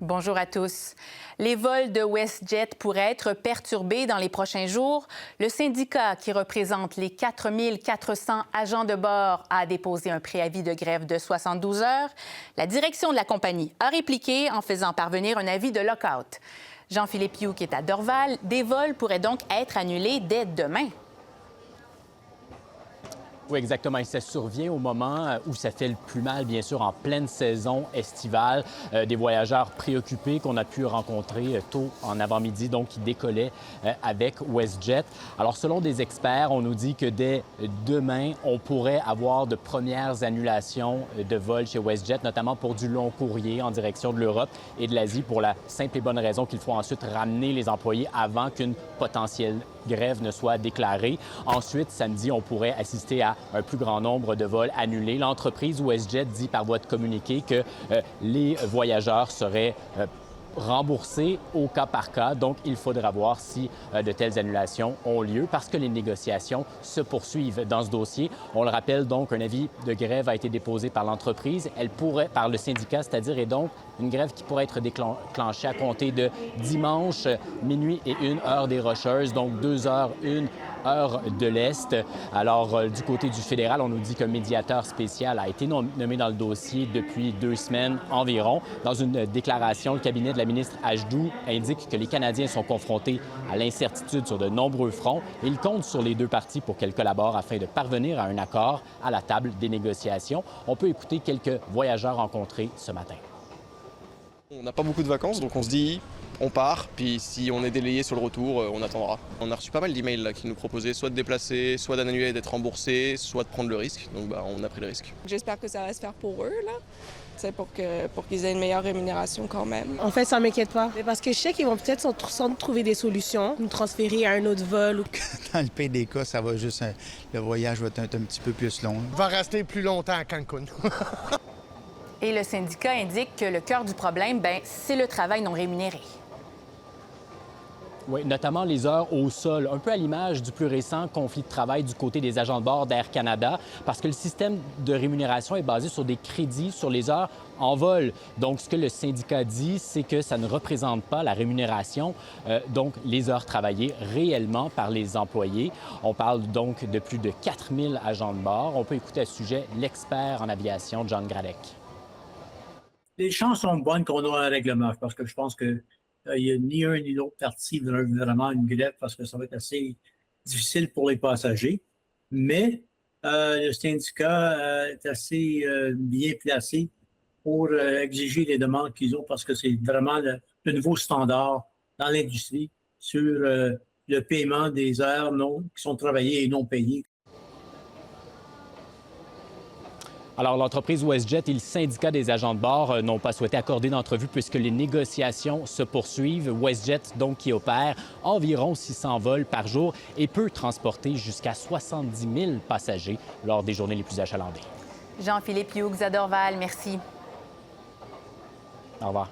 Bonjour à tous. Les vols de WestJet pourraient être perturbés dans les prochains jours. Le syndicat qui représente les 4 400 agents de bord a déposé un préavis de grève de 72 heures. La direction de la compagnie a répliqué en faisant parvenir un avis de lock-out. Jean-Philippe Hughes est à Dorval. Des vols pourraient donc être annulés dès demain. Oui, exactement. Et ça survient au moment où ça fait le plus mal, bien sûr, en pleine saison estivale. Des voyageurs préoccupés qu'on a pu rencontrer tôt en avant-midi, donc qui décollaient avec WestJet. Alors, selon des experts, on nous dit que dès demain, on pourrait avoir de premières annulations de vols chez WestJet, notamment pour du long courrier en direction de l'Europe et de l'Asie, pour la simple et bonne raison qu'il faut ensuite ramener les employés avant qu'une potentielle grève ne soit déclarée. Ensuite, samedi, on pourrait assister à un plus grand nombre de vols annulés. L'entreprise WestJet dit par voie de communiqué que les voyageurs seraient remboursés au cas par cas. Donc, il faudra voir si de telles annulations ont lieu parce que les négociations se poursuivent dans ce dossier. On le rappelle donc, un avis de grève a été déposé par l'entreprise. Elle pourrait, par le syndicat, c'est-à-dire, et donc une grève qui pourrait être déclenchée à compter de dimanche, minuit et 1 heure des Rocheuses, donc 2 heures, 1 heure de l'Est. Alors, du côté du fédéral, on nous dit qu'un médiateur spécial a été nommé dans le dossier depuis 2 semaines environ. Dans une déclaration, le cabinet de la ministre Ajdou indique que les Canadiens sont confrontés à l'incertitude sur de nombreux fronts et ils comptent sur les deux parties pour qu'elles collaborent afin de parvenir à un accord à la table des négociations. On peut écouter quelques voyageurs rencontrés ce matin. On n'a pas beaucoup de vacances, donc on se dit on part, puis si on est délayé sur le retour, on attendra. On a reçu pas mal d'emails là, qui nous proposaient soit de déplacer, soit d'annuler et d'être remboursé, soit de prendre le risque. Donc on a pris le risque. J'espère que ça va se faire pour eux, là. C'est pour qu'ils aient une meilleure rémunération quand même. En fait, ça m'inquiète pas. Parce que je sais qu'ils vont peut-être sans trouver des solutions, nous transférer à un autre vol. Dans le pire des cas, ça va juste... le voyage va être un petit peu plus long. Va rester plus longtemps à Cancun. Et le syndicat indique que le cœur du problème, c'est le travail non rémunéré. Oui, notamment les heures au sol, un peu à l'image du plus récent conflit de travail du côté des agents de bord d'Air Canada, parce que le système de rémunération est basé sur des crédits sur les heures en vol. Donc, ce que le syndicat dit, c'est que ça ne représente pas la rémunération, donc les heures travaillées réellement par les employés. On parle donc de plus de 4000 agents de bord. On peut écouter à ce sujet l'expert en aviation, John Gradec. Les chances sont bonnes qu'on ait un règlement, parce que je pense que il n'y a ni un ni l'autre parti veut vraiment une grève parce que ça va être assez difficile pour les passagers. Mais le syndicat est assez bien placé pour exiger les demandes qu'ils ont parce que c'est vraiment le nouveau standard dans l'industrie sur le paiement des heures qui sont travaillées et non payées. Alors, l'entreprise WestJet et le syndicat des agents de bord n'ont pas souhaité accorder d'entrevue puisque les négociations se poursuivent. WestJet, donc, qui opère environ 600 vols par jour et peut transporter jusqu'à 70 000 passagers lors des journées les plus achalandées. Jean-Philippe Hughes à Dorval, merci. Au revoir.